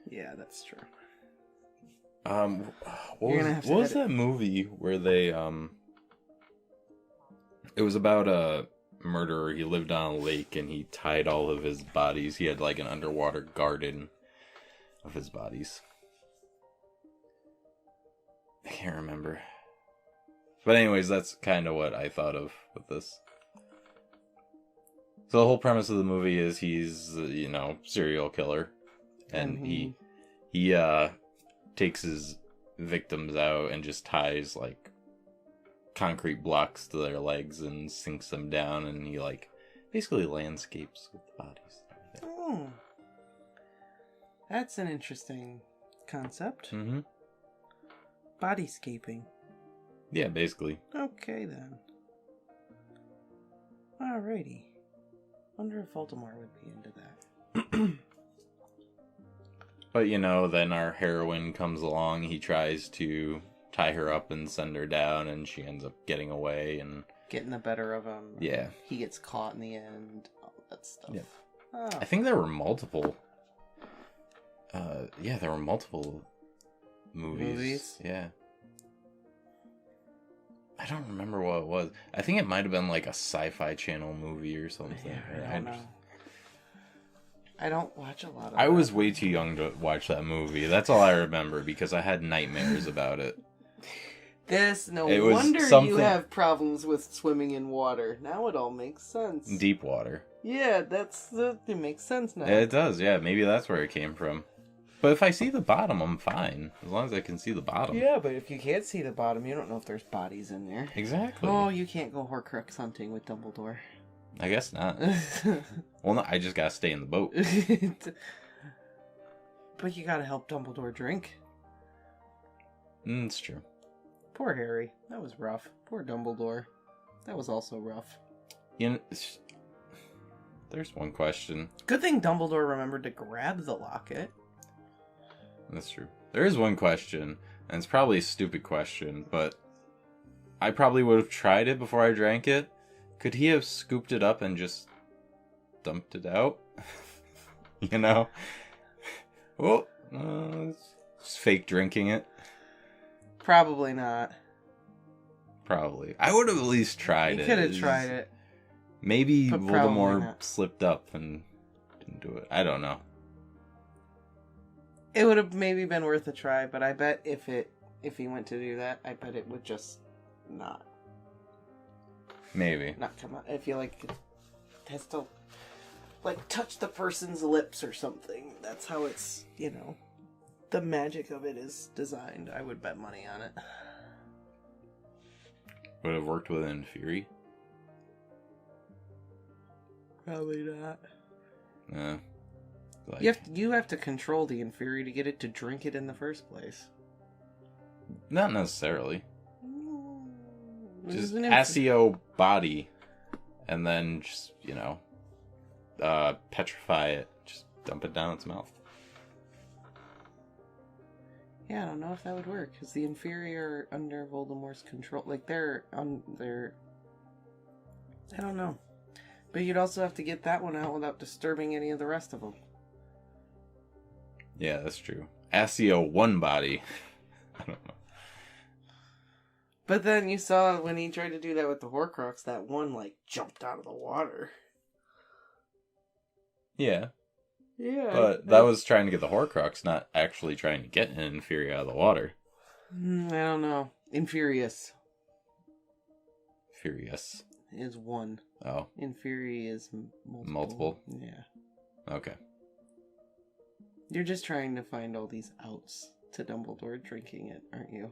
Yeah, that's true. What was that movie where they It was about a murderer. He lived on a lake and he tied all of his bodies. He had like an underwater garden of his bodies. I can't remember. But anyways, that's kind of what I thought of with this. So the whole premise of the movie is he's, you know, serial killer. And he takes his victims out and just ties like concrete blocks to their legs and sinks them down, and he like basically landscapes with the bodies. Oh, that's an interesting concept. Mm-hmm. Bodyscaping. Yeah, basically. Okay then. Alrighty. Wonder if Voldemort would be into that. But you know, then our heroine comes along. He tries to tie her up and send her down, and she ends up getting away and getting the better of him. Yeah, he gets caught in the end. All that stuff. Yeah. Oh. I think there were multiple. Yeah, there were multiple movies. Yeah. I don't remember what it was. I think it might have been like a Sci-Fi Channel movie or something. Yeah, I don't know. I don't watch a lot of I was way too young to watch that movie. That's all I remember because I had nightmares about it. No wonder you have problems with swimming in water. Now it all makes sense. Deep water. Yeah, it makes sense now. It does, yeah. Maybe that's where it came from. But if I see the bottom, I'm fine. As long as I can see the bottom. Yeah, but if you can't see the bottom, you don't know if there's bodies in there. Exactly. Oh, you can't go Horcrux hunting with Dumbledore. I guess not. Well, no, I just gotta stay in the boat. But you gotta help Dumbledore drink. It's true. Poor Harry. That was rough. Poor Dumbledore. That was also rough. You know, there's one question. Good thing Dumbledore remembered to grab the locket. That's true. There is one question, and it's probably a stupid question, but I probably would have tried it before I drank it. Could he have scooped it up and just dumped it out? You know? Well, just fake drinking it. Probably not. Probably. I would have at least tried it. You could have tried it. Maybe Voldemort slipped up and didn't do it. I don't know. It would have maybe been worth a try, but I bet if he went to do that, I bet it would just not. Maybe. Not come out. I feel like it has to, like, touch the person's lips or something. That's how it's, you know, the magic of it is designed. I would bet money on it. Would have worked with Inferi? Probably not. Yeah. Like, You have to control the Inferi to get it to drink it in the first place. Not necessarily. Just Asio body, and then just, petrify it. Just dump it down its mouth. Yeah, I don't know if that would work, because the inferior are under Voldemort's control. Like, they're on their... I don't know. But you'd also have to get that one out without disturbing any of the rest of them. Yeah, that's true. Asio one body. I don't know. But then you saw when he tried to do that with the Horcrux, that one, jumped out of the water. Yeah. Yeah. But that was trying to get the Horcrux, not actually trying to get an inferior out of the water. I don't know. Infurious. Furious. Is one. Oh. Inferi is multiple? Yeah. Okay. You're just trying to find all these outs to Dumbledore drinking it, aren't you?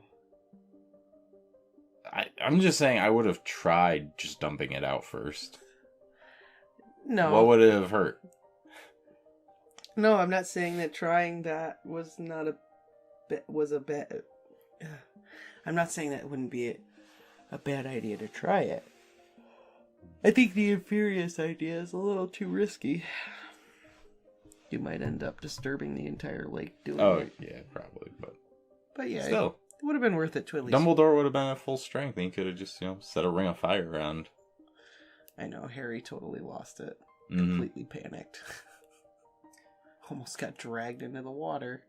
I'm just saying I would have tried just dumping it out first. No. What would it have hurt? No, I'm not saying that trying that was not a bad... I'm not saying that it wouldn't be a bad idea to try it. I think the Infurious idea is a little too risky. You might end up disturbing the entire lake doing it. Oh, yeah, probably, But yeah, still. It would have been worth it to at least... Dumbledore would have been at full strength, and he could have just, set a ring of fire around. I know, Harry totally lost it. Mm-hmm. Completely panicked. Almost got dragged into the water.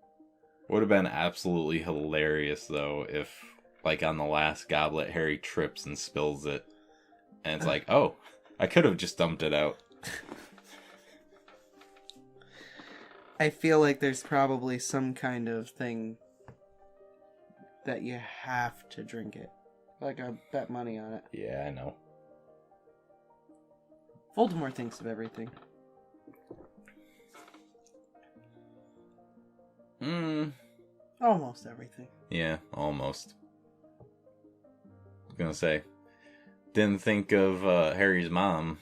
Would have been absolutely hilarious, though, if, on the last goblet, Harry trips and spills it. And it's like, oh, I could have just dumped it out. I feel like there's probably some kind of thing that you have to drink it. I bet money on it. Yeah, I know. Voldemort thinks of everything. Almost everything. Yeah, almost. I was gonna say, didn't think of Harry's mom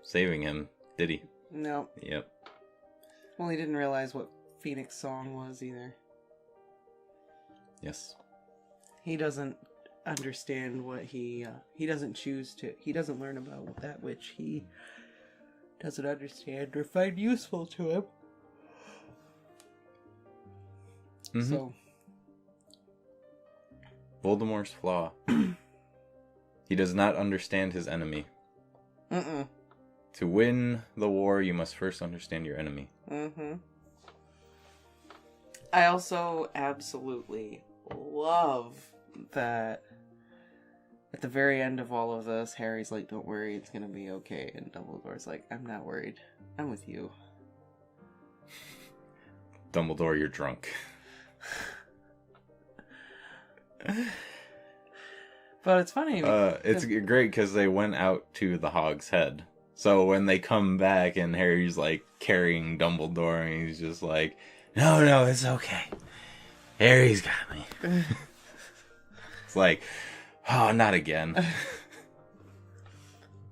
saving him, did he? No. Yep. Well, he didn't realize what Phoenix Song was either. Yes. He doesn't understand what he doesn't choose to... He doesn't learn about that which he doesn't understand or find useful to him. Mm-hmm. So... Voldemort's flaw. He does not understand his enemy. Mm-mm. To win the war, you must first understand your enemy. Mm-hmm. I also absolutely love that at the very end of all of this, Harry's like, don't worry, it's gonna be okay. And Dumbledore's like, I'm not worried. I'm with you. Dumbledore, you're drunk. But it's funny. It's great because they went out to the Hog's Head. So when they come back and Harry's like carrying Dumbledore and he's just like, no, it's okay. Harry's got me. It's like, oh, not again.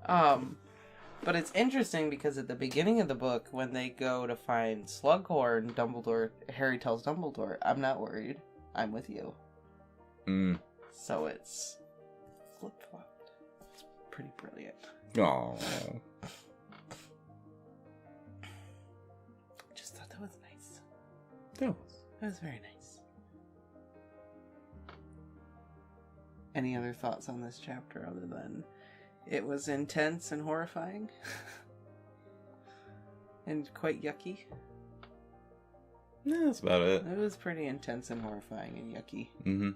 But it's interesting because at the beginning of the book, when they go to find Slughorn, Harry tells Dumbledore, I'm not worried. I'm with you. Mm. So it's flip-flopped. It's pretty brilliant. Aww. Just thought that was nice. That was very nice. Any other thoughts on this chapter other than it was intense and horrifying? And quite yucky? Yeah, that's about it. It was pretty intense and horrifying and yucky. Mm-hmm.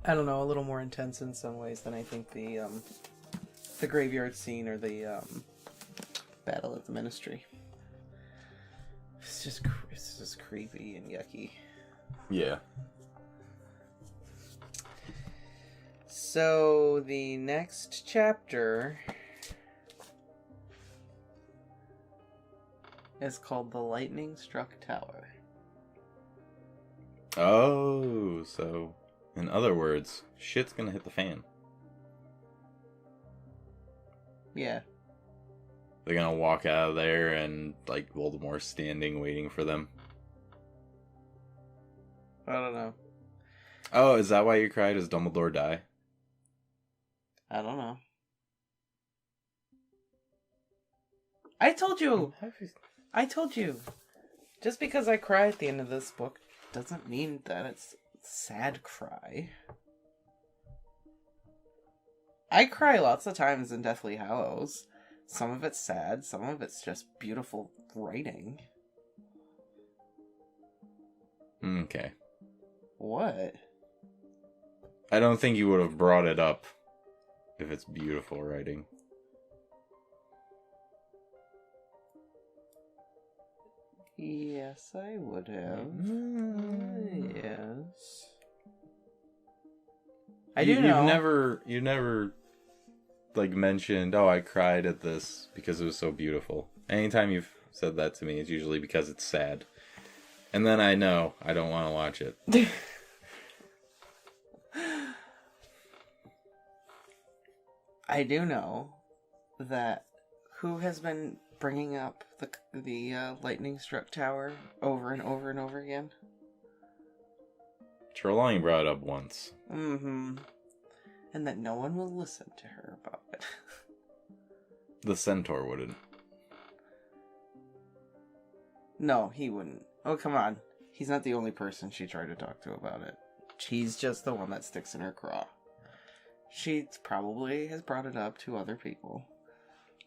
I don't know, a little more intense in some ways than I think the graveyard scene or the battle at the Ministry. It's just creepy and yucky. Yeah. So the next chapter is called The Lightning Struck Tower. Oh, so in other words, shit's gonna hit the fan. Yeah. They're gonna walk out of there and, like, Voldemort's standing waiting for them. I don't know. Oh, is that why you cried? Does Dumbledore die? I don't know. I told you! Just because I cry at the end of this book doesn't mean that it's sad cry. I cry lots of times in Deathly Hallows. Some of it's sad, some of it's just beautiful writing. Okay. What? I don't think you would have brought it up if it's beautiful writing. Yes, I would have. Yes. I do know. You never, like, mentioned, oh, I cried at this because it was so beautiful. Anytime you've said that to me, it's usually because it's sad. And then I know I don't want to watch it. I do know that who has been bringing up the lightning struck tower over and over and over again? Trelawney brought it up once. Mm-hmm. And that no one will listen to her about it. The centaur wouldn't. No, he wouldn't. Oh, come on. He's not the only person she tried to talk to about it. He's just the one that sticks in her craw. She probably has brought it up to other people.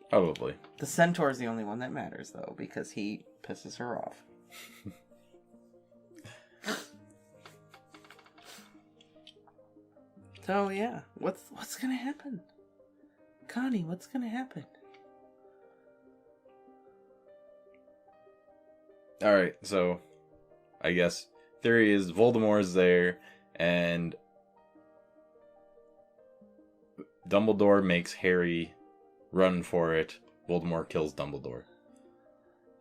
Probably. The centaur's the only one that matters, though, because he pisses her off. So, yeah. What's gonna happen? Connie, what's gonna happen? Alright, so I guess theory is Voldemort's there, and Dumbledore makes Harry run for it. Voldemort kills Dumbledore.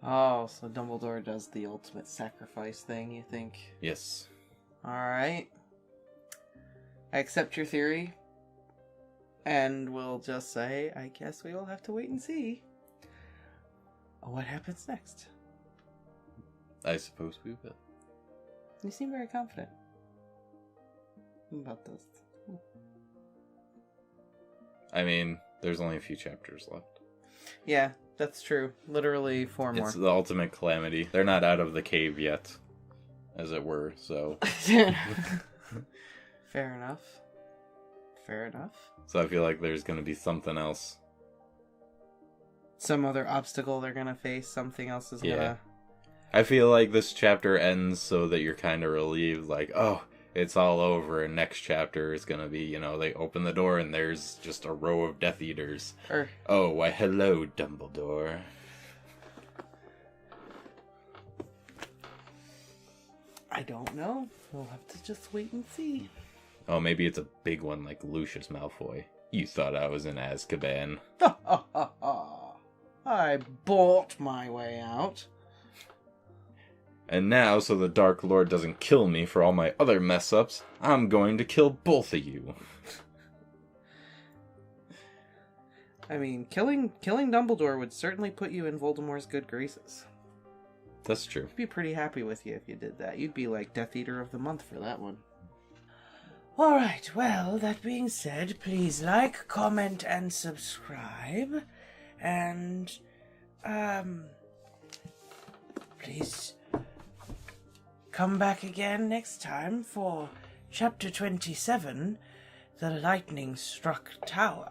Oh, so Dumbledore does the ultimate sacrifice thing, you think? Yes. Alright. I accept your theory. And we'll just say, I guess we will have to wait and see what happens next. I suppose we will. You seem very confident about this. I mean, there's only a few chapters left. Yeah, that's true. Literally 4 more. It's the ultimate calamity. They're not out of the cave yet, as it were, so... Fair enough. Fair enough. So I feel like there's going to be something else. Some other obstacle they're going to face. Something else is going to... I feel like this chapter ends so that you're kind of relieved, like, oh, it's all over, and next chapter is going to be, you know, they open the door and there's just a row of Death Eaters. Oh, why, hello, Dumbledore. I don't know. We'll have to just wait and see. Oh, maybe it's a big one like Lucius Malfoy. You thought I was in Azkaban. I bought my way out. And now, so the Dark Lord doesn't kill me for all my other mess-ups, I'm going to kill both of you. I mean, killing Dumbledore would certainly put you in Voldemort's good graces. That's true. He'd be pretty happy with you if you did that. You'd be like Death Eater of the Month for that one. Alright, well, that being said, please like, comment, and subscribe. And, please come back again next time for Chapter 27, The Lightning Struck Tower.